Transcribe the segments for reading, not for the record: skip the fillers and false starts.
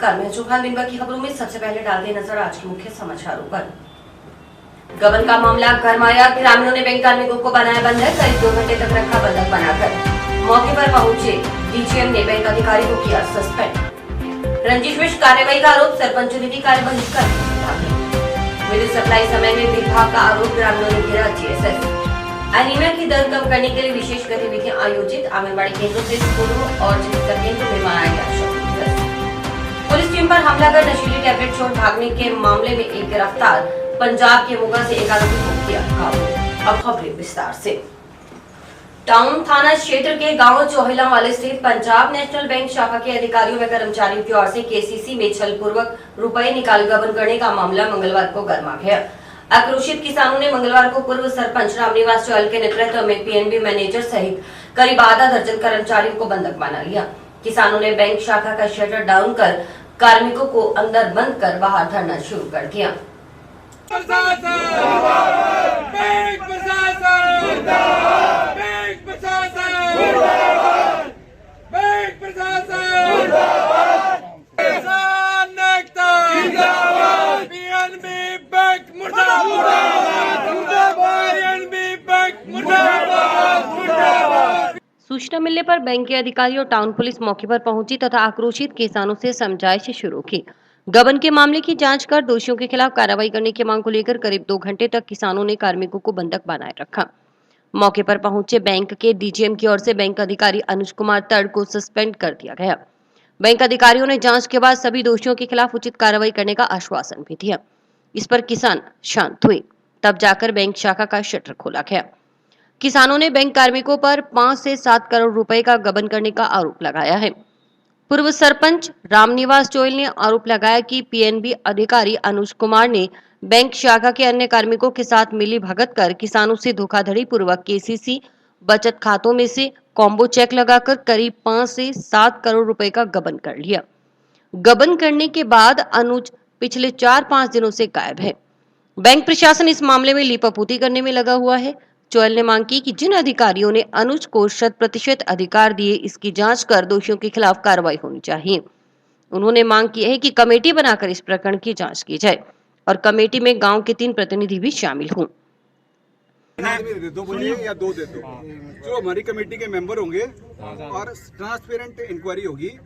नमस्कार, मैं चौहान दिन भर की खबरों में सबसे पहले डालते नजर आज के मुख्य समाचारों पर। गबन का मामला गरमाया, ग्रामीणों ने बैंक कार्मिकों को बनाया बंधक, करीब 2 घंटे तक रखा बंधक बनाकर। मौके पर पहुंचे डीजीएम ने बैंक अधिकारी को किया सस्पेंड। रंजिश मिश्र कार्रवाई का आरोप, सरपंच निधि कार्य बहिष्कार। विद्युत सप्लाई समय में विभाग का आरोप, ग्रामीणों ने घेरा जीएसएस। एनीमिया की दर कम करने के लिए विशेष गतिविधियां आयोजित, आंगनबाड़ी केंद्रों से स्कूलों और चिकित्सा केंद्रों में मनाया गया शक्ति दिवस। पुलिस टीम पर हमला कर नशीली टैबलेट छोड़ भागने के मामले में एक गिरफ्तार, पंजाब के मोगा से एक आरोपी को किया काबू। अब खबरें विस्तार से। टाउन थाना क्षेत्र के गांव चौहिला वाले स्थित पंजाब नेशनल बैंक शाखा के अधिकारियों व कर्मचारियों की ओर से केसीसी में छलपूर्वक रुपए निकाल गबन करने का मामला मंगलवार को गर्मा गया। आक्रोशित किसानों ने मंगलवार को पूर्व सरपंच रामनिवास चौहल के नेतृत्व में पीएनबी मैनेजर सहित करीब आधा दर्जन कर्मचारियों को बंधक बना लिया। किसानों ने बैंक शाखा का शटर डाउन कर कार्मिकों को अंदर बंद कर बाहर धरना शुरू कर दिया। सूचना मिलने पर बैंक के अधिकारी और टाउन पुलिस मौके पर पहुंची तथा आक्रोशित किसानों से समझाइश शुरू की। गबन के मामले की जांच कर दोषियों के खिलाफ कार्रवाई करने की मांग को लेकर करीब 2 घंटे तक किसानों ने कार्मिकों को बंधक बनाए रखा। मौके पर पहुंचे बैंक के डीजीएम की ओर से बैंक अधिकारी अनुज कुमार तड़ को सस्पेंड कर दिया गया। बैंक अधिकारियों ने जांच के बाद सभी दोषियों के खिलाफ उचित कार्रवाई करने का आश्वासन भी दिया। इस पर किसान शांत हुए, तब जाकर बैंक शाखा का शटर खोला गया। किसानों ने बैंक कार्मिकों पर 5 से 7 करोड़ रुपए का गबन करने का आरोप लगाया है। पूर्व सरपंच रामनिवास चौहल ने आरोप लगाया कि पीएनबी अधिकारी अनुज कुमार ने बैंक शाखा के अन्य कार्मिकों के साथ मिली भगत कर किसानों से धोखाधड़ी पूर्वक केसीसी बचत खातों में से कॉम्बो चेक लगाकर करीब 5 से 7 करोड़ रुपए का गबन कर लिया। गबन करने के बाद अनुज पिछले 4-5 दिनों से गायब है। बैंक प्रशासन इस मामले में लीपापोती करने में लगा हुआ है। चौहल ने मांग की कि जिन अधिकारियों ने अनुज को 100% अधिकार दिए, इसकी जांच कर दोषियों के खिलाफ कार्रवाई होनी चाहिए। उन्होंने मांग की है कि कमेटी बनाकर इस प्रकरण की जांच की जाए और कमेटी में गांव के 3 प्रतिनिधि भी शामिल हों। या 2 दे दो, जो हमारी कमेटी के मेंबर होंगे और ट्रांसपेरेंट इंक्वायरी होगी।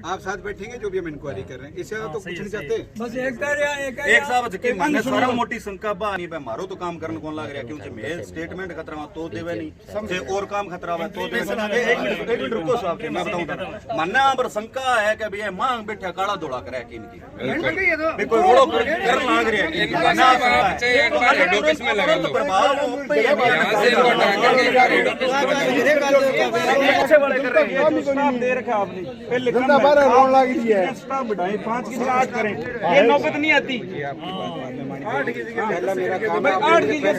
आप साथ बैठेंगे, जो भी हम इंक्वायरी कर रहे हैं, इससे तो कुछ नहीं चाहते। बस एक साहब के मन सारा मोटी शंका बा नहीं, मारो तो काम करने कौन लग रहा, क्योंकि मैं स्टेटमेंट खतरा तो देवे नहीं, समझे और काम खतरा है तो देवे। एक मिनट रुको साहब के मैं बताऊं। मानना पर शंका है कि भैया मांग बैठा काला धोला करे कि इनकी कोई रोड़ो कर लाग रहा है कि मानना है ऑफिस में लगा लो प्रभाव यहां से अच्छे वाले कर रहे हैं। स्टाफ दे रखा आपने पहले रोड लग रही है, स्टाफ बढ़ाएं 5 की जगह 8 करें, ये नौबत नहीं आती। 8 की जगह पहला मेरा काम है, 8 की जगह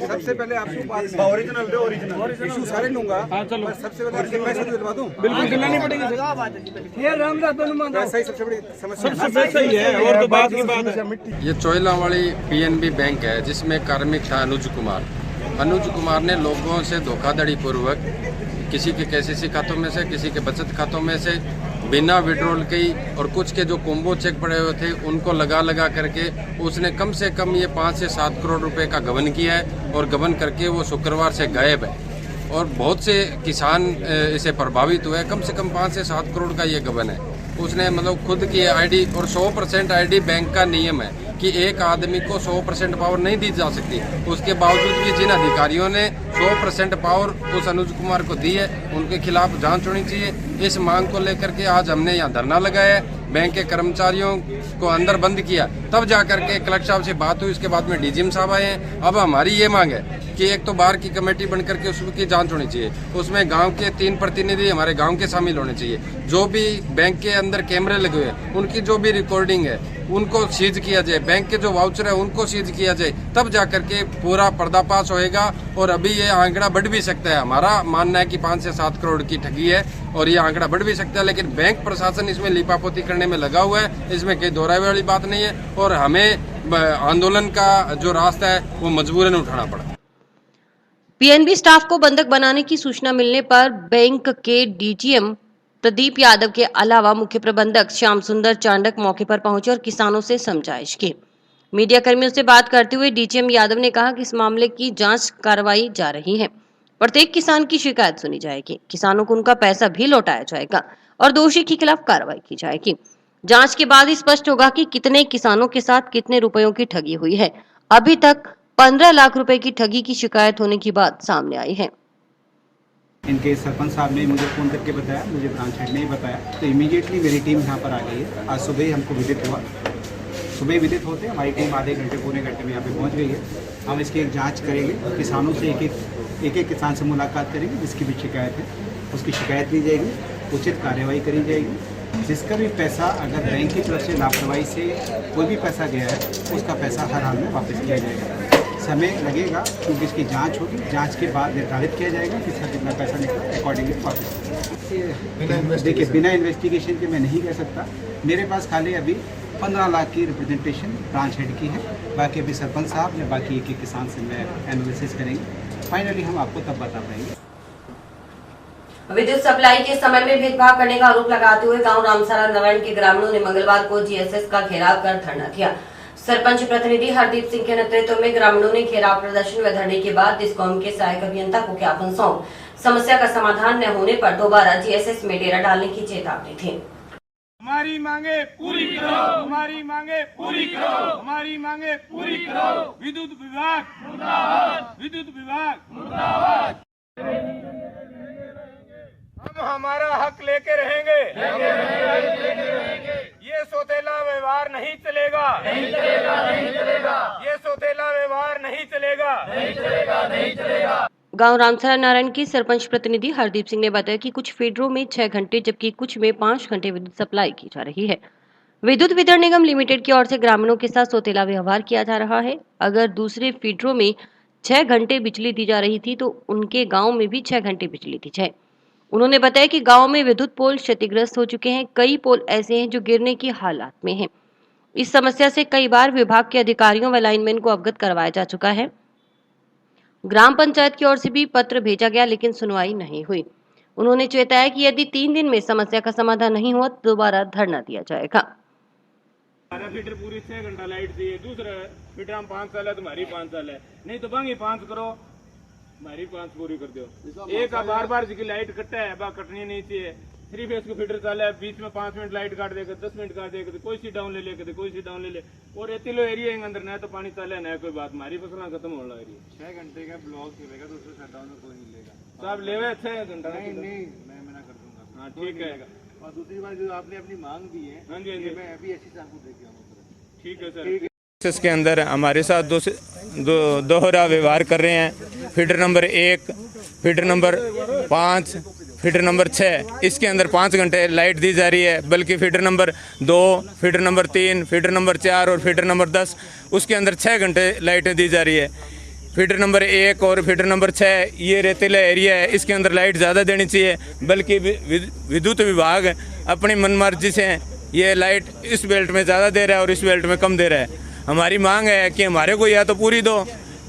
सबसे पहले आपको ओरिजिनल दो, ओरिजिनल इशू सारे लूंगा। सबसे पहले पैसे दिलवा दूं, बिल्कुल दिलानी पड़ेगी। ये रामदास दोनों सही, सबसे बड़ी समस्या सही है। और तो बात की बात है, ये चौहिला वाली पीएनबी बैंक है जिसमें कार्मिक था अनुज कुमार। अनुज कुमार ने लोगों से धोखाधड़ी पूर्वक किसी के केसीसी खातों में से, किसी के बचत खातों में से बिना विड्रॉल के और कुछ के जो कॉम्बो चेक पड़े हुए थे उनको लगा करके उसने कम से कम ये 5 से 7 करोड़ रुपए का गबन किया है और गबन करके वो शुक्रवार से गायब है। और बहुत से किसान इसे प्रभावित हुए। कम से कम 5 से 7 करोड़ का ये गबन है। उसने मतलब खुद की आईडी और 100% आईडी बैंक का नियम है कि एक आदमी को 100% पावर नहीं दी जा सकती। उसके बावजूद भी जिन अधिकारियों ने 100% पावर उस अनुज कुमार को दी है, उनके खिलाफ जांच होनी चाहिए। इस मांग को लेकर के आज हमने यहाँ धरना लगाया है। बैंक के कर्मचारियों को अंदर बंद किया, तब जाकर के कलेक्टर साहब से बात हुई। उसके बाद में डीजीएम साहब आए हैं। अब हमारी ये मांग है कि एक तो बाहर की कमेटी बन करके उसकी जांच होनी चाहिए, उसमें गांव के 3 प्रतिनिधि हमारे गांव के शामिल होने चाहिए। जो भी बैंक के अंदर कैमरे लगे हुए हैं उनकी जो भी रिकॉर्डिंग है उनको सीज किया जाए, बैंक के जो वाउचर है उनको सीज किया जाए, तब जाकर के पूरा पर्दाफाश होएगा। और अभी ये आंकड़ा बढ़ भी सकता है। हमारा मानना है कि 5 से 7 करोड़ की ठगी है और ये आंकड़ा बढ़ भी सकता है, लेकिन बैंक प्रशासन इसमें लीपापोती करने में लगा हुआ है। इसमें कोई दोहराए वाली बात नहीं है और हमें आंदोलन का जो रास्ता है वो मजबूरन उठाना पड़ा। पीएनबी स्टाफ को बंधक बनाने की सूचना मिलने पर बैंक के डीजीएम प्रदीप यादव के अलावा मुख्य प्रबंधक श्याम सुंदर चांडक मौके पर पहुंचे और किसानों से समझाइश की। मीडिया कर्मियों से बात करते हुए डीजीएम यादव ने कहा कि इस मामले की जांच कार्रवाई जा रही है। प्रत्येक किसान की शिकायत सुनी जाएगी, किसानों को उनका पैसा भी लौटाया जाएगा और दोषी के खिलाफ कार्रवाई की जाएगी। जांच के बाद ही स्पष्ट होगा कि कितने किसानों के साथ कितने रुपयों की ठगी हुई है। अभी तक 15 लाख रुपए की ठगी की शिकायत होने की बात सामने आई है। इनके सरपंच साहब ने मुझे फ़ोन करके बताया, मुझे ब्रांच हेड ने ही बताया, तो इमीडिएटली मेरी टीम यहाँ पर आ गई है। आज सुबह ही हमको विदित हुआ, सुबह विदित होते हमारी टीम आधे घंटे पौने घंटे में यहाँ पे पहुँच गई है। हम इसकी एक जांच करेंगे, किसानों से एक एक किसान से मुलाकात करेंगे, जिसकी भी शिकायत है उसकी शिकायत ली जाएगी, उचित कार्यवाही करी जाएगी। जिसका भी पैसा अगर बैंक की तरफ से लापरवाही से कोई भी पैसा गया है, उसका पैसा हर हाल में वापस किया जाएगा। समय लगेगा क्योंकि इसकी जांच होगी, जांच के बाद निर्धारित किया जाएगा कि इसका कितना पैसा निकला, अकॉर्डिंगली वापस। देखिए, बिना इन्वेस्टिगेशन के मैं नहीं कह सकता। मेरे पास खाली अभी 15 लाख की रिप्रेजेंटेशन ब्रांच हेड की है, बाकी अभी सरपंच साहब या बाकी एक किसान से मैं एनालिसिस करेंगे, फाइनली हम आपको तब बता पाएंगे। विद्युत सप्लाई के समय में भेदभाव करने का आरोप लगाते हुए गांव रामसरा नारायण के ग्रामीणों ने मंगलवार को जीएसएस का घेराव कर धरना दिया। सरपंच प्रतिनिधि हरदीप सिंह के नेतृत्व में ग्रामीणों ने घेराव प्रदर्शन व धरने के बाद डिस्कॉम के सहायक अभियंता को ज्ञापन सौंप समस्या का समाधान न होने पर दोबारा जीएसएस में डेरा डालने की चेतावनी थी। हमारी मांगे पूरी करो, हमारी मांगे पूरी करो, हमारी मांगे पूरी करो। विद्युत विभाग मुर्दाबाद, विद्युत विभाग मुर्दाबाद। हम हमारा हक लेके रहेंगे, ये सौतेला व्यवहार नहीं चलेगा, नहीं चलेगा, नहीं चलेगा। ये सौतेला व्यवहार नहीं चलेगा, नहीं चलेगा, नहीं चलेगा। गांव रामसरा नारायण की सरपंच प्रतिनिधि हरदीप सिंह ने बताया कि कुछ फीडरों में 6 घंटे जबकि कुछ में 5 घंटे विद्युत सप्लाई की जा रही है। विद्युत वितरण निगम लिमिटेड की ओर से ग्रामीणों के साथ सौतेला व्यवहार किया जा रहा है। अगर दूसरे फीडरों में 6 घंटे बिजली दी जा रही थी तो उनके गाँव में भी 6 घंटे बिजली दी जाए। उन्होंने बताया कि गांव में विद्युत पोल क्षतिग्रस्त हो चुके हैं, कई पोल ऐसे हैं जो गिरने की हालात में हैं। इस समस्या से कई बार विभाग के अधिकारियों व लाइनमैन को अवगत करवाया जा चुका है। ग्राम पंचायत की ओर से भी पत्र भेजा गया लेकिन सुनवाई नहीं हुई। उन्होंने चेताया कि यदि 3 दिन में समस्या का समाधान नहीं हुआ तो दोबारा धरना दिया जाएगा। हमारा फीडर पूरी 6 घंटा लाइट चाहिए, दूसरा फीडर हम 5 साल है, तुम्हारी 5 साल है, नहीं तो बाकी 5 करो, हमारी 5 पूरी कर दो। एक का बार जिसकी लाइट कटा है बा कटनी नहीं चाहिए। 3 फेज को फीडर चाले, बीच में 5 मिनट लाइट काट देगा, 10 मिनट काट देगा, कोई सी डाउन ले ले, कोई सी डाउन ले ले। और एतिलो एरिया के अंदर न तो पानी चाले न कोई बात, हमारी फसल खत्म हो रहा है। 6 घंटे का ब्लॉक चलेगा तो उसमें शटडाउन में कोई नहीं लेगा। तो आप ले 6 घंटा? नहीं, मैं मना कर दूंगा। हाँ ठीक है। और दूसरी बात जो आपने अपनी मांग दी है, हाँ जी, मैं अभी ऐसी आपको देख आऊंगा। ठीक है सर। इसके अंदर हमारे साथ दोहरा व्यवहार कर रहे हैं। Feeder number 1, feeder number 5, feeder number 6, इसके अंदर 5 घंटे लाइट दी जा रही है, बल्कि feeder number 2, feeder number 3, feeder number 4 और फीडर नंबर 10 उसके अंदर 6 घंटे लाइटें दी जा रही है। फीडर नंबर 1 और फीडर नंबर 6 ये रेतीला एरिया है, इसके अंदर लाइट ज़्यादा देनी चाहिए, बल्कि विद्युत विभाग अपनी मनमर्जी से ये लाइट इस बेल्ट में ज़्यादा दे रहा है और इस बेल्ट में कम दे रहा है। हमारी मांग है कि हमारे को या तो पूरी दो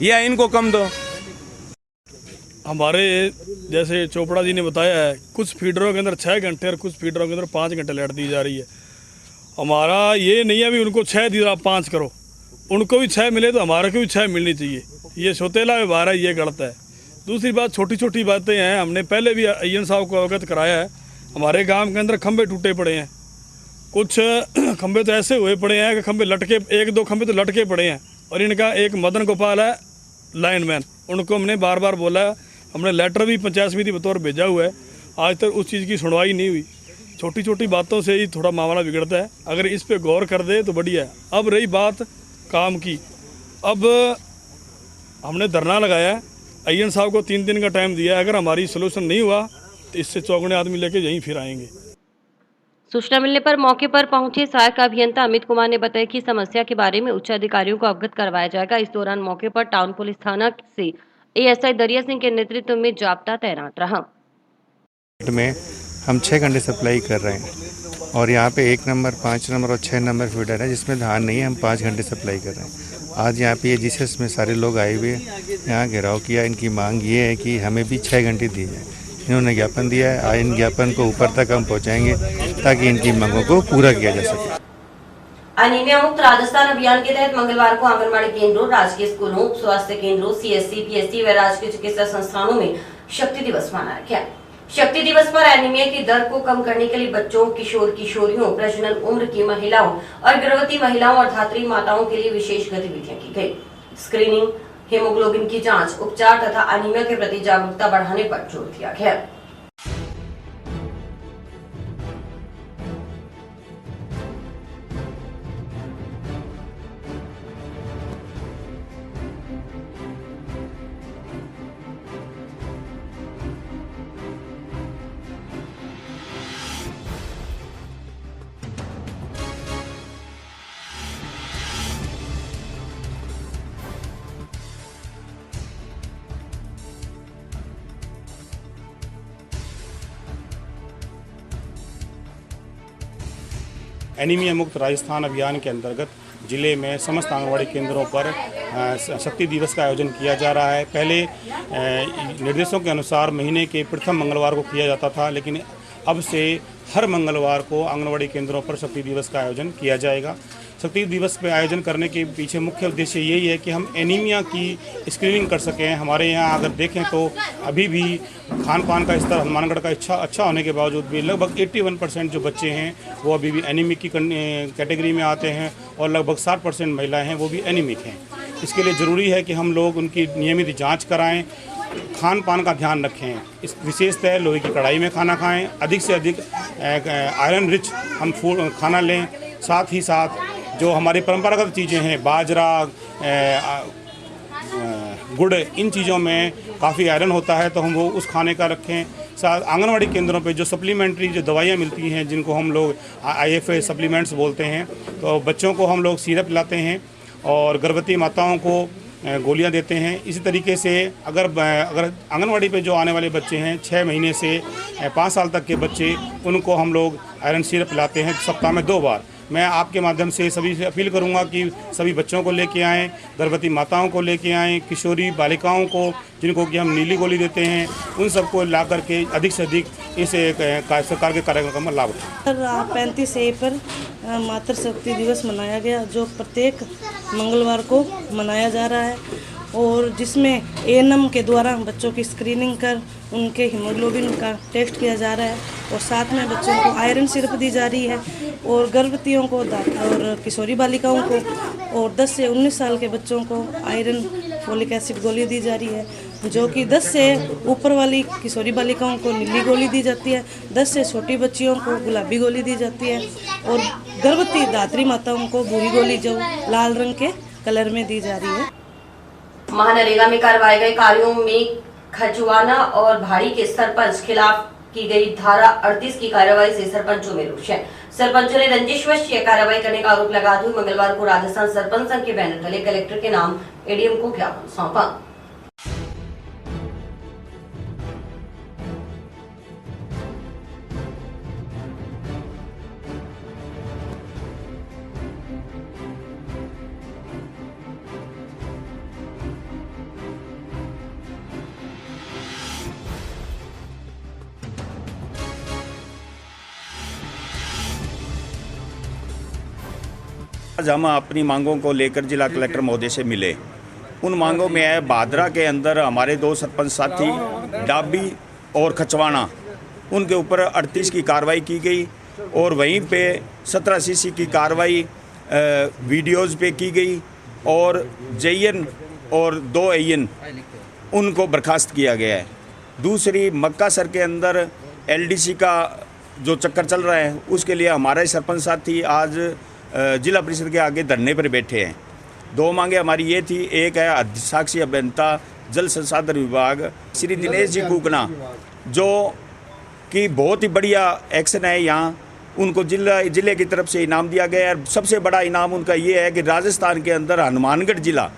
या इनको कम दो। हमारे जैसे चोपड़ा जी ने बताया है, कुछ फीडरों के अंदर 6 घंटे और कुछ फीडरों के अंदर 5 घंटे लाइट दी जा रही है। हमारा ये नहीं है भी उनको 6 दी आप 5 करो, उनको भी 6 मिले तो हमारे को भी 6 मिलनी चाहिए। ये सौतेला व्यवहार है, ये गलत है। दूसरी बात, छोटी छोटी बातें हैं, हमने पहले भी अय्यन साहब को अवगत कराया है। हमारे गाँव के अंदर खंभे टूटे पड़े हैं, कुछ खंभे तो ऐसे हुए पड़े हैं कि खंभे लटके, 1-2 खंभे तो लटके पड़े हैं। और इनका एक मदन गोपाल है लाइनमैन, उनको हमने बार बार बोला, हमने लेटर भी पंचायत समिति बतौर भेजा हुआ है, आज तक उस चीज़ की सुनवाई नहीं हुई। छोटी छोटी बातों से ही थोड़ा मामला बिगड़ता है, अगर इस पे गौर कर दे तो बढ़िया है। अब रही बात काम की, अब हमने धरना लगाया है, अय्यन साहब को 3 दिन का टाइम दिया है। अगर हमारी सोल्यूशन नहीं हुआ तो इससे चौगुने आदमी लेके यहीं फिर आएंगे। सूचना मिलने पर मौके पर पहुंचे सहायक अभियंता अमित कुमार ने बताया कि समस्या के बारे में उच्च अधिकारियों को अवगत करवाया जाएगा। इस दौरान मौके पर टाउन पुलिस थाना से एएसआई दरिया सिंह के नेतृत्व में जाब्ता तैनात रहा। में हम 6 घंटे सप्लाई कर रहे हैं और यहाँ पे 1 नंबर, 5 नंबर और 6 नंबर फीडर है जिसमें धान नहीं है, हम 5 घंटे सप्लाई कर रहे हैं। आज यहाँ पे जीसस में सारे लोग आए हुए यहाँ घेराव किया। इनकी मांग ये है कि हमें भी 6 घंटे दिए जाए। इन्होंने ज्ञापन दिया है, इन ज्ञापन को ऊपर तक हम पहुँचाएंगे ताकि इनकी मांगों को पूरा किया जा सके। अनीमिया मुक्त राजस्थान अभियान के तहत मंगलवार को आंगनबाड़ी केंद्रों, राजकीय स्कूलों, स्वास्थ्य केंद्रों, सीएससी, पीएससी व राजकीय चिकित्सा संस्थानों में शक्ति दिवस मनाया गया। शक्ति दिवस पर एनीमिया की दर को कम करने के लिए बच्चों, किशोर किशोरियों, प्रजनन उम्र की महिलाओं और गर्भवती महिलाओं और धात्री माताओं के लिए विशेष गतिविधियां की गई। स्क्रीनिंग, हीमोग्लोबिन की जांच, उपचार तथा एनीमिया के प्रति जागरूकता बढ़ाने पर जोर दिया गया। एनीमिया मुक्त राजस्थान अभियान के अंतर्गत जिले में समस्त आंगनबाड़ी केंद्रों पर शक्ति दिवस का आयोजन किया जा रहा है। पहले निर्देशों के अनुसार महीने के प्रथम मंगलवार को किया जाता था, लेकिन अब से हर मंगलवार को आंगनबाड़ी केंद्रों पर शक्ति दिवस का आयोजन किया जाएगा। शक्ति दिवस पे आयोजन करने के पीछे मुख्य उद्देश्य यही है कि हम एनीमिया की स्क्रीनिंग कर सकें। हमारे यहाँ अगर देखें तो अभी भी खान पान का स्तर हनुमानगढ़ का अच्छा होने के बावजूद भी लगभग 81% जो बच्चे हैं वो अभी भी एनीमिक की कैटेगरी में आते हैं और लगभग 60% महिलाएं हैं वो भी एनीमिक हैं। इसके लिए ज़रूरी है कि हम लोग उनकी नियमित जाँच कराएँ, खान पान का ध्यान रखें। इस विशेषतः लोहे की कढ़ाई में खाना खाएं, अधिक से अधिक आयरन रिच हम खाना लें। साथ ही साथ जो हमारी परंपरागत चीज़ें हैं, बाजरा, गुड़, इन चीज़ों में काफ़ी आयरन होता है तो हम वो उस खाने का रखें। साथ आंगनवाड़ी केंद्रों पे जो सप्लीमेंट्री जो दवाइयाँ मिलती हैं जिनको हम लोग IFA सप्लीमेंट्स बोलते हैं, तो बच्चों को हम लोग सिरप पिलाते हैं और गर्भवती माताओं को गोलियां देते हैं। इसी तरीके से अगर आंगनवाड़ी पे जो आने वाले बच्चे हैं 6 महीने से 5 साल तक के बच्चे, उनको हम लोग आयरन सिरप पिलाते हैं सप्ताह में 2 बार। मैं आपके माध्यम से सभी से अपील करूंगा कि सभी बच्चों को लेके आएँ, गर्भवती माताओं को लेके आएँ, किशोरी बालिकाओं को जिनको कि हम नीली गोली देते हैं, उन सबको ला करके अधिक से अधिक इस सरकार के कार्यक्रम का लाभ उठाएं। 35 अप्रैल मातृशक्ति दिवस मनाया गया, जो प्रत्येक मंगलवार को मनाया जा रहा है और जिसमें ANM के द्वारा बच्चों की स्क्रीनिंग कर उनके हीमोग्लोबिन का टेस्ट किया जा रहा है और साथ में बच्चों को आयरन सिरप दी जा रही है और गर्भवतियों को और किशोरी बालिकाओं को और 10 से 19 साल के बच्चों को आयरन फोलिक एसिड गोली दी जा रही है, जो कि 10 से ऊपर वाली किशोरी बालिकाओं को नीली गोली दी जाती है, 10 से छोटी बच्चियों को गुलाबी गोली दी जाती है और गर्भवती धात्री माताओं को भूरी गोली जो लाल रंग के कलर में दी जा रही है। महानरेगा में करवाए गए कार्यों में खचवाना और भाड़ी के सरपंच खिलाफ की गई धारा 38 की कार्रवाई से सरपंचों में रोष है। सरपंचों ने रंजिशवश यह कार्रवाई करने का आरोप लगाते हुए मंगलवार को राजस्थान सरपंच संघ के बैनर तले कलेक्टर के नाम ADM को ज्ञापन सौंपा। आज हम अपनी मांगों को लेकर जिला कलेक्टर महोदय से मिले। उन मांगों में है भादरा के अंदर हमारे 2 सरपंच साथी डाबी और खचवाना, उनके ऊपर 38 की कार्रवाई की गई और वहीं पे 17 CC की कार्रवाई वीडियोज़ पे की गई और JN और 2 AN उनको बर्खास्त किया गया है। दूसरी मक्कासर के अंदर LDC का जो चक्कर चल रहा है उसके लिए हमारे सरपंच साथी आज जिला परिषद के आगे धरने पर बैठे हैं। 2 मांगे हमारी ये थी, एक है अधिशासी अभियंता जल संसाधन विभाग श्री दिनेश जी कुकना, जो कि बहुत ही बढ़िया एक्शन है यहाँ, उनको जिले की तरफ से इनाम दिया गया है। सबसे बड़ा इनाम उनका ये है कि राजस्थान के अंदर हनुमानगढ़ जिला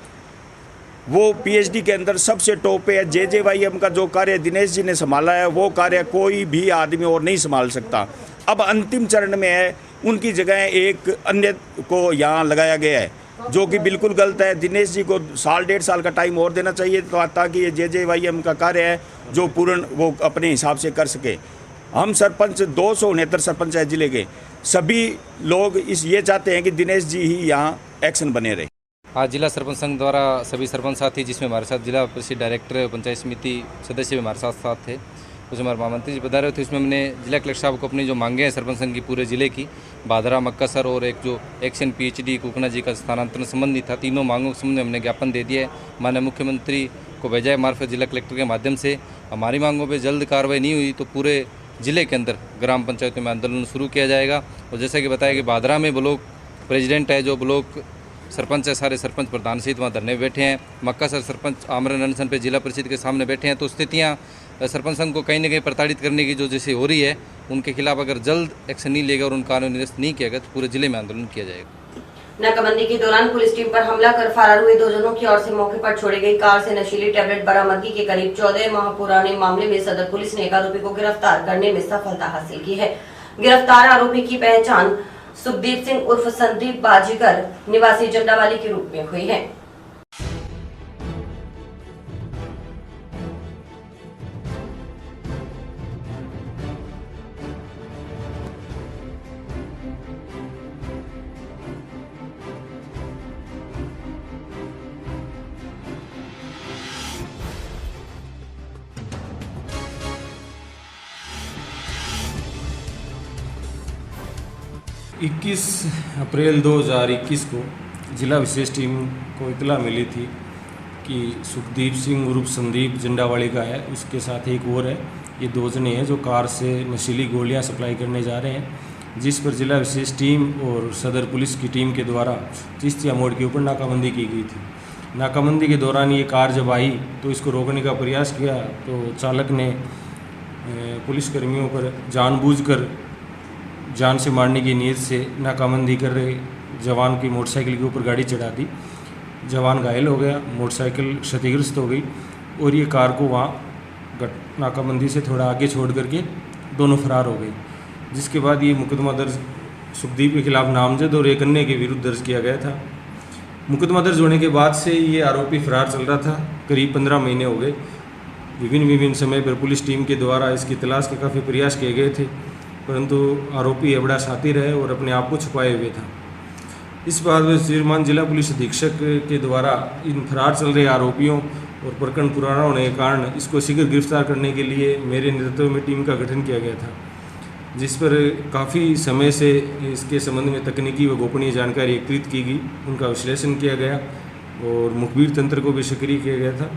वो PhD के अंदर सबसे टॉप पे है। JJYM का जो कार्य दिनेश जी ने संभाला है वो कार्य कोई भी आदमी और नहीं संभाल सकता। अब अंतिम चरण में है, उनकी जगह एक अन्य को यहाँ लगाया गया है। जो कि बिल्कुल गलत है। दिनेश जी को 1.5 साल का टाइम और देना चाहिए ताकि ये JJYM का कार्य है जो पूर्ण वो अपने हिसाब से कर सके। हम सरपंच 269 सरपंच है जिले के, सभी लोग ये चाहते हैं कि दिनेश जी ही यहाँ एक्शन बने रहे। आज जिला सरपंच संघ द्वारा सभी सरपंच साथी, जिसमें हमारे साथ जिला परिषद डायरेक्टर, पंचायत समिति सदस्य भी हमारे साथ थे, कुछ हमारे महामंत्री जी बता रहे थे। उसमें हमने जिला कलेक्टर साहब को अपनी जो मांगे हैं सरपंच संघ की पूरे जिले की, भादरा, मक्कासर और एक जो एक्शन PhD कुकना जी का स्थानांतरण संबंधी था, तीनों मांगों के संबंध में हमने ज्ञापन दे दिया है। माननीय मुख्यमंत्री को भेजा है मार्फत जिला कलेक्टर के माध्यम से। हमारी मांगों पर जल्द कार्रवाई नहीं हुई तो पूरे जिले के अंदर ग्राम पंचायतों में आंदोलन शुरू किया जाएगा। और जैसा कि बताया कि भादरा में ब्लॉक प्रेसिडेंट है, जो ब्लॉक सरपंच है, सारे सरपंच प्रधान सहित वहाँ धरने बैठे हैं। मक्कासर सरपंच आमरण अनशन पे जिला परिषद के सामने बैठे हैं। तो स्थितियाँ सरपंच संघ को कहीं न कहीं प्रताड़ित करने की जो जैसे हो रही है, उनके खिलाफ अगर जल्द एक्शन नहीं लेगा और उनका कानून निरस्त नहीं किया गया तो पूरे जिले में आंदोलन किया जाएगा। नाकाबंदी के दौरान पुलिस टीम पर हमला कर फरार हुए 2 जनों की ओर से मौके पर छोड़ी गई कार से नशीली टैबलेट बरामदगी के करीब 14 माह पुराने मामले में सदर पुलिस ने एक आरोपी को गिरफ्तार करने में सफलता हासिल की है। गिरफ्तार आरोपी की पहचान सुखदीप सिंह उर्फ संदीप बाजीगर निवासी जंडावाली के रूप में हुई है। इक्कीस अप्रैल 2021 को जिला विशेष टीम को इतला मिली थी कि सुखदीप सिंह उर्फ संदीप जंडावाली का है, उसके साथ एक और है। ये 2 जने हैं जो कार से नशीली गोलियां सप्लाई करने जा रहे हैं, जिस पर जिला विशेष टीम और सदर पुलिस की टीम के द्वारा चिश्तिया मोड़ के ऊपर नाकाबंदी की गई थी। नाकाबंदी के दौरान ये कार जब आई तो इसको रोकने का प्रयास किया तो चालक ने पुलिसकर्मियों पर जानबूझकर जान से मारने की नीयत से नाकाबंदी कर रहे जवान की मोटरसाइकिल के ऊपर गाड़ी चढ़ा दी। जवान घायल हो गया, मोटरसाइकिल क्षतिग्रस्त हो गई और ये कार को वहाँ नाकाबंदी से थोड़ा आगे छोड़ करके दोनों फरार हो गए। जिसके बाद ये मुकदमा दर्ज सुखदीप के खिलाफ नामजद और एक अन्य के विरुद्ध दर्ज किया गया था। मुकदमा दर्ज होने के बाद से ये आरोपी फरार चल रहा था। करीब 15 महीने हो गए। विभिन्न समय पर पुलिस टीम के द्वारा इसकी तलाश के काफ़ी प्रयास किए गए थे, परंतु आरोपी बड़ा शातिर है और अपने आप को छुपाए हुए था। इस बार श्रीमान जिला पुलिस अधीक्षक के द्वारा इन फरार चल रहे आरोपियों और प्रकरण पुराना होने के कारण इसको शीघ्र गिरफ्तार करने के लिए मेरे नेतृत्व में टीम का गठन किया गया था, जिस पर काफ़ी समय से इसके संबंध में तकनीकी व गोपनीय जानकारी एकत्रित की गई, उनका विश्लेषण किया गया और मुखबिर तंत्र को भी सक्रिय किया गया था।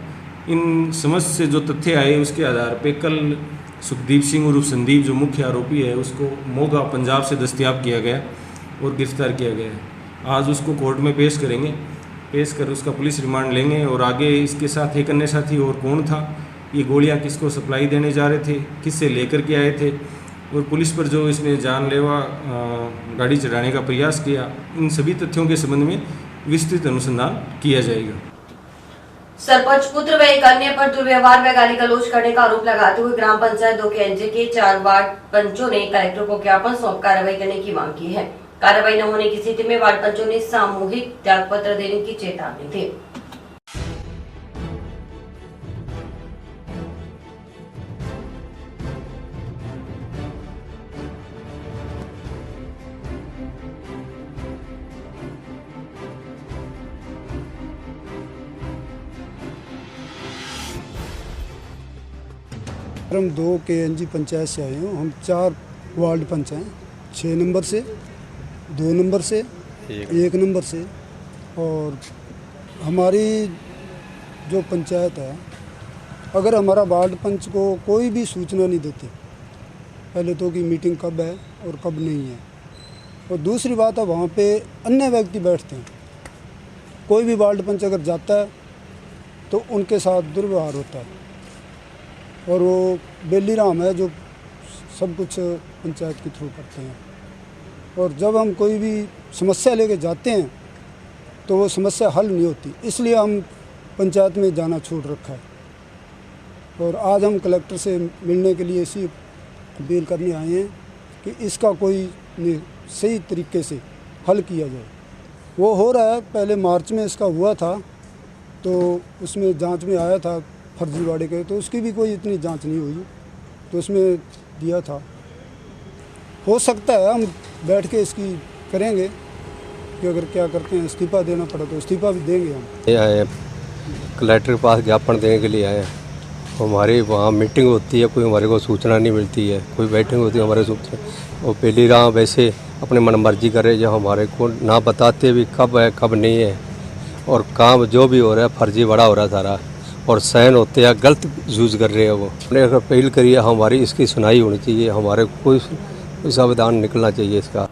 इन समस्त से जो तथ्य आए उसके आधार पर कल सुखदीप सिंह उर्फ संदीप जो मुख्य आरोपी है उसको मोगा पंजाब से दस्तयाब किया गया और गिरफ्तार किया गया है। आज उसको कोर्ट में पेश करेंगे, पेश कर उसका पुलिस रिमांड लेंगे और आगे इसके साथ एक अन्य साथी और कौन था, ये गोलियां किसको सप्लाई देने जा रहे थे, किससे लेकर के आए थे और पुलिस पर जो इसने जानलेवा गाड़ी चढ़ाने का प्रयास किया, इन सभी तथ्यों के संबंध में विस्तृत अनुसंधान किया जाएगा। सरपंच पुत्र व एक अन्य पर दुर्व्यवहार व गाली गलौज करने का आरोप लगाते हुए ग्राम पंचायत 2 के 4 वार्ड पंचों ने कलेक्टर को ज्ञापन सौंप कार्रवाई करने की मांग की है। कार्रवाई न होने की स्थिति में वार्ड पंचों ने सामूहिक त्यागपत्र देने की चेतावनी दी। हम 2 KNG पंचायत से आए हैं। हम 4 वार्ड पंच हैं, 6 नंबर से, 2 नंबर से, 1 नंबर से। और हमारी जो पंचायत है, अगर हमारा वार्ड पंच को कोई भी सूचना नहीं देते, पहले तो कि मीटिंग कब है और कब नहीं है, और दूसरी बात है वहाँ पे अन्य व्यक्ति बैठते हैं। कोई भी वार्ड पंच अगर जाता है तो उनके साथ दुर्व्यवहार होता है और वो बेली राम है जो सब कुछ पंचायत के थ्रू करते हैं। और जब हम कोई भी समस्या लेके जाते हैं तो वो समस्या हल नहीं होती, इसलिए हम पंचायत में जाना छोड़ रखा है। और आज हम कलेक्टर से मिलने के लिए इसी अपील करने आए हैं कि इसका कोई सही तरीके से हल किया जाए। वो हो रहा है। पहले मार्च में इसका हुआ था, तो उसमें जांच में आया था फर्जीवाड़े के, तो उसकी भी कोई इतनी जांच नहीं हुई, तो उसमें दिया था। हो सकता है हम बैठ के इसकी करेंगे कि अगर क्या करते हैं, इस्तीफा देना पड़ा तो इस्तीफा भी देंगे हम। ये आए कलेक्टर के पास ज्ञापन देने के लिए आए हैं। हमारी वहाँ मीटिंग होती है, कोई हमारे को सूचना नहीं मिलती है, कोई बैठिंग होती है हमारे सूचना, और पहली राह वैसे अपने मन मर्जी करे, जो हमारे को ना बताते भी कब है कब नहीं है, और काम जो भी हो रहा है फर्जी बड़ा हो रहा है सारा, और सहन होते हैं गलत यूज़ कर रहे हैं। वो हमने अगर अपील करी है, हमारी इसकी सुनाई होनी चाहिए, हमारे कोई संविधान निकलना चाहिए इसका।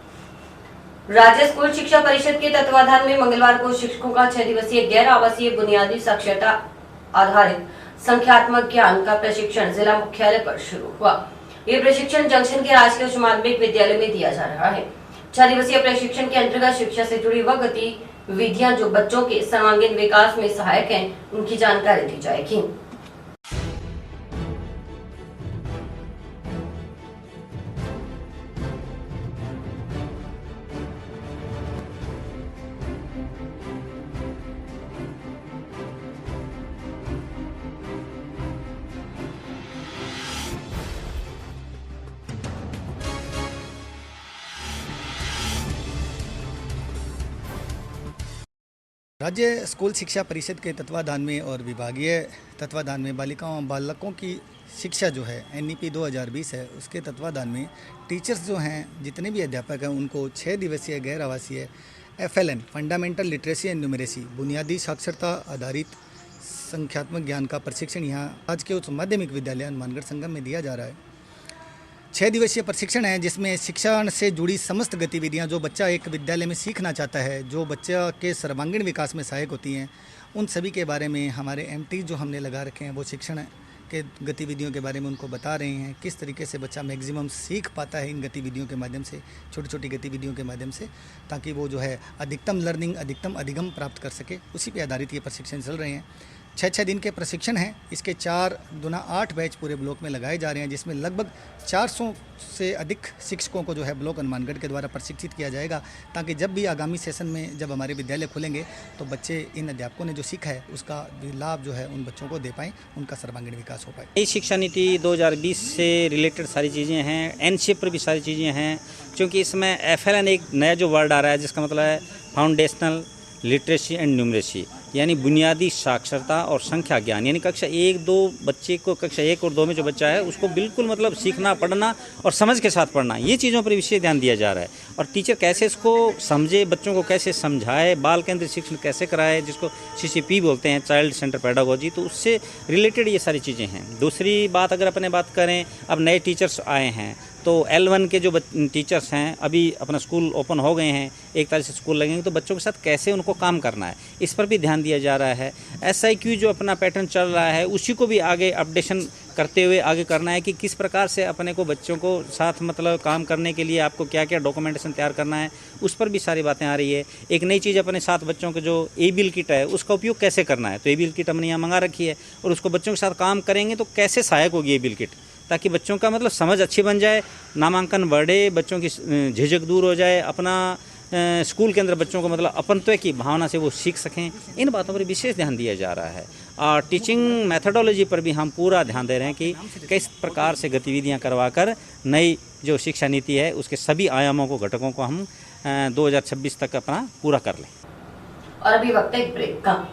राज्य स्कूल शिक्षा परिषद के तत्वाधान में मंगलवार को शिक्षकों का 6 दिवसीय गैर आवासीय बुनियादी साक्षरता आधारित संख्यात्मक ज्ञान का प्रशिक्षण जिला मुख्यालय पर शुरू हुआ। ये प्रशिक्षण जंक्शन के राजकीय उच्च माध्यमिक विद्यालय में दिया जा रहा है। 6 दिवसीय प्रशिक्षण के अंतर्गत शिक्षा से जुड़ी वह गतिविधियां जो बच्चों के सर्वांगीण विकास में सहायक हैं, उनकी जानकारी दी जाएगी। राज्य स्कूल शिक्षा परिषद के तत्वाधान में और विभागीय तत्वाधान में बालिकाओं और बालकों की शिक्षा जो है NEP 2020 है, उसके तत्वाधान में टीचर्स जो हैं, जितने भी अध्यापक हैं, उनको 6 दिवसीय गैर आवासीय FLN fundamental literacy and numeracy बुनियादी साक्षरता आधारित संख्यात्मक ज्ञान का प्रशिक्षण यहाँ आज के उच्च माध्यमिक विद्यालय हनुमानगढ़ संगम में दिया जा रहा है। 6 दिवसीय प्रशिक्षण है, जिसमें शिक्षा से जुड़ी समस्त गतिविधियां जो बच्चा एक विद्यालय में सीखना चाहता है, जो बच्चा के सर्वांगीण विकास में सहायक होती हैं, उन सभी के बारे में हमारे MT जो हमने लगा रखे हैं, वो शिक्षण के गतिविधियों के बारे में उनको बता रहे हैं, किस तरीके से बच्चा मैक्सिमम सीख पाता है इन गतिविधियों के माध्यम से, छोटी छोटी गतिविधियों के माध्यम से, ताकि वो जो है अधिकतम लर्निंग, अधिकतम अधिगम प्राप्त कर सके। उसी पे आधारित ये प्रशिक्षण चल रहे हैं। 6 दिन के प्रशिक्षण हैं। इसके 4 दूना 8 बैच पूरे ब्लॉक में लगाए जा रहे हैं, जिसमें लगभग 400 से अधिक शिक्षकों को जो है ब्लॉक हनुमानगढ़ के द्वारा प्रशिक्षित किया जाएगा, ताकि जब भी आगामी सेशन में जब हमारे विद्यालय खुलेंगे तो बच्चे इन अध्यापकों ने जो सीखा है उसका लाभ जो है उन बच्चों को दे पाएँ, उनका सर्वांगीण विकास हो पाए। नई शिक्षा नीति 2020 से रिलेटेड सारी चीज़ें हैं, NCF पर भी सारी चीज़ें हैं, क्योंकि इसमें FLN एक नया जो वर्ड आ रहा है, जिसका मतलब है फाउंडेशनल लिटरेसी एंड न्यूमरेसी, यानी बुनियादी साक्षरता और संख्या ज्ञान, यानी कक्षा 1-2 बच्चे को, कक्षा 1 और 2 में जो बच्चा है उसको बिल्कुल मतलब सीखना, पढ़ना और समझ के साथ पढ़ना, ये चीज़ों पर विशेष ध्यान दिया जा रहा है। और टीचर कैसे इसको समझे, बच्चों को कैसे समझाए, बाल केंद्रित शिक्षण कैसे कराए, जिसको CCP बोलते हैं, चाइल्ड सेंटर पेडागोजी, तो उससे रिलेटेड ये सारी चीज़ें हैं। दूसरी बात अगर अपने बात करें, अब नए टीचर्स आए हैं, तो L1 के जो टीचर्स हैं, अभी अपना स्कूल ओपन हो गए हैं, 1 तारीख से स्कूल लगेंगे, तो बच्चों के साथ कैसे उनको काम करना है, इस पर भी ध्यान दिया जा रहा है। SIQ जो अपना पैटर्न चल रहा है, उसी को भी आगे अपडेशन करते हुए आगे करना है कि किस प्रकार से अपने को बच्चों को साथ मतलब काम करने के लिए आपको क्या क्या डॉक्यूमेंटेशन तैयार करना है, उस पर भी सारी बातें आ रही है। एक नई चीज़ अपने साथ बच्चों के जो E-बिल किट है, उसका उपयोग कैसे करना है, तो E-बिल किट हमने यहाँ मंगा रखी है, और उसको बच्चों के साथ काम करेंगे तो कैसे सहायक होगी E-बिल किट, ताकि बच्चों का मतलब समझ अच्छी बन जाए, नामांकन बढ़े, बच्चों की झिझक दूर हो जाए, अपना स्कूल के अंदर बच्चों को मतलब अपनत्व की भावना से वो सीख सकें। इन बातों पर विशेष ध्यान दिया जा रहा है। और टीचिंग मेथडोलॉजी पर भी हम पूरा ध्यान दे रहे हैं कि किस प्रकार से गतिविधियां करवाकर नई जो शिक्षा नीति है उसके सभी आयामों को, घटकों को हम 2026 तक अपना पूरा कर लें। और अभी वक्त है एक ब्रेक का।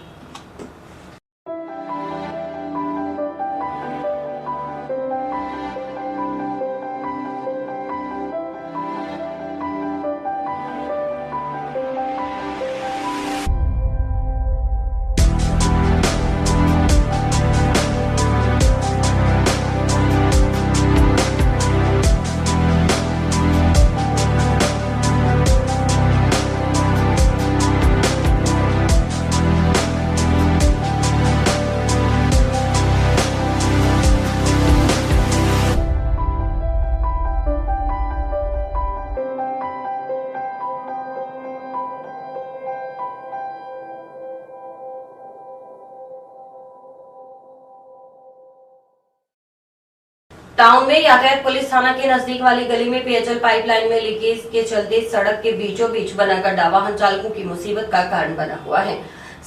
टाउन में यातायात पुलिस थाना के नजदीक वाली गली में पेयजल पाइपलाइन में लीकेज के चलते सड़क के बीचों बीच बना गड्ढा वाहन चालकों की मुसीबत का कारण बना हुआ है।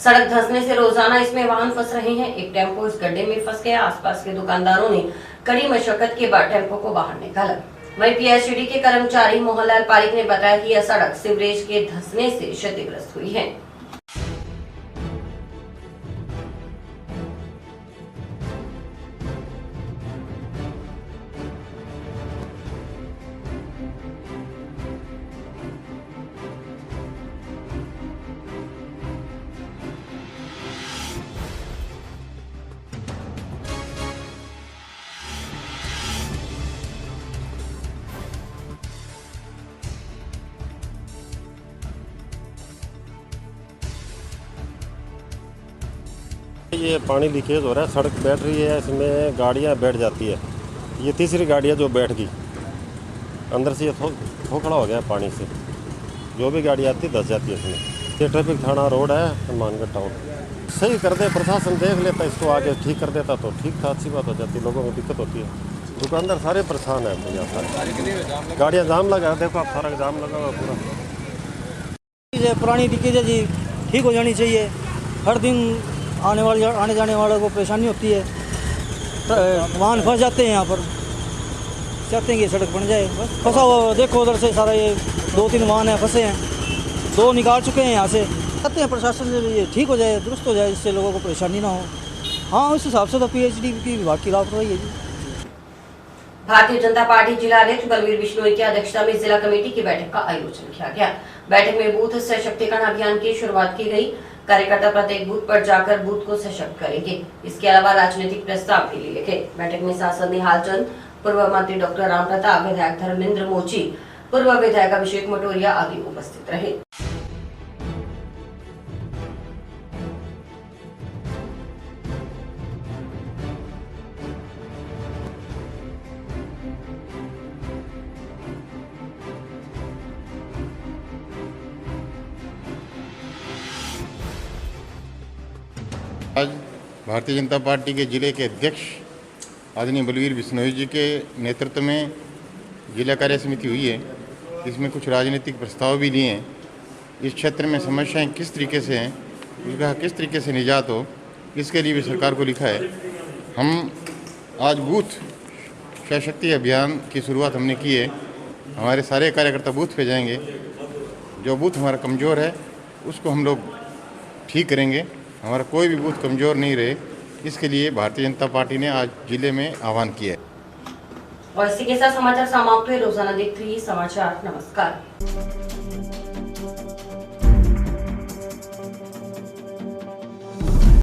सड़क धंसने से रोजाना इसमें वाहन फंस रहे हैं। एक टेम्पो इस गड्ढे में फंस गया। आसपास के दुकानदारों ने कड़ी मशक्कत के बाद टेम्पो को बाहर निकाला। वहीं पीएचईडी के कर्मचारी मोहनलाल पारिक ने बताया कि यह सड़क सीवरेज के धंसने से क्षतिग्रस्त हुई है। ये पानी लीकेज हो रहा है, सड़क बैठ रही है, इसमें गाड़ियां बैठ जाती है। ये तीसरी गाड़ी है जो बैठ गई, अंदर से ये खोखड़ा हो गया पानी से। जो भी गाड़ी आती है धस जाती है इसमें। ये ट्रैफिक थाना रोड है हनुमानगढ़ टाउन। सही कर दे, प्रशासन देख लेता, इसको आगे ठीक कर देता तो ठीक था, अच्छी बात हो जाती। लोगों को दिक्कत होती है, दुकानदार सारे परेशान है। यहाँ सारे गाड़ियाँ जाम लगा, देखो आप सारा जाम लगा हुआ पूरा। पुरानी लीकेज है जी, ठीक हो जानी चाहिए। हर दिन आने जाने वालों को परेशानी होती है, वाहन फंस जाते हैं यहाँ पर। चाहते हैं कि सड़क बन जाए, बस फंसा हुआ देखो उधर से सारा। ये 2-3 वाहन हैं फंसे हैं, 2 निकाल चुके हैं यहाँ से। चाहते हैं प्रशासन से ये ठीक हो जाए, दुरुस्त हो जाए, जिससे लोगों को परेशानी ना हो। हाँ, उस हिसाब से तो पीएचईडी की विभाग की लापरवाही है जी। भारतीय जनता पार्टी जिला अध्यक्ष बलवीर बिश्नोई की अध्यक्षता में जिला कमेटी की बैठक का आयोजन किया गया। बैठक में बूथ सशक्तिकरण अभियान की शुरुआत की गई। कार्यकर्ता प्रत्येक बूथ पर जाकर बूथ को सशक्त करेंगे। इसके अलावा राजनीतिक प्रस्ताव भी लिए गए। बैठक में सांसद निहाल चंद, पूर्व मंत्री डॉक्टर राम प्रताप, विधायक धर्मेंद्र मोची, पूर्व विधायक अभिषेक मटोरिया आदि उपस्थित रहे। आज भारतीय जनता पार्टी के जिले के अध्यक्ष आदरणीय बलवीर बिश्नोई जी के नेतृत्व में जिला कार्य समिति हुई है। इसमें कुछ राजनीतिक प्रस्ताव भी लिए हैं। इस क्षेत्र में समस्याएं किस तरीके से हैं, उसका किस तरीके से निजात हो, इसके लिए भी सरकार को लिखा है। हम आज बूथ सशक्ति अभियान की शुरुआत हमने की है। हमारे सारे कार्यकर्ता बूथ पे जाएंगे। जो बूथ हमारा कमज़ोर है उसको हम लोग ठीक करेंगे। हमारा कोई भी बूथ कमज़ोर नहीं रहे, इसके लिए भारतीय जनता पार्टी ने आज जिले में आह्वान किया है। और इसी के साथ समाचार समाप्त हुए। रोजाना देखते रहिए समाचार। नमस्कार।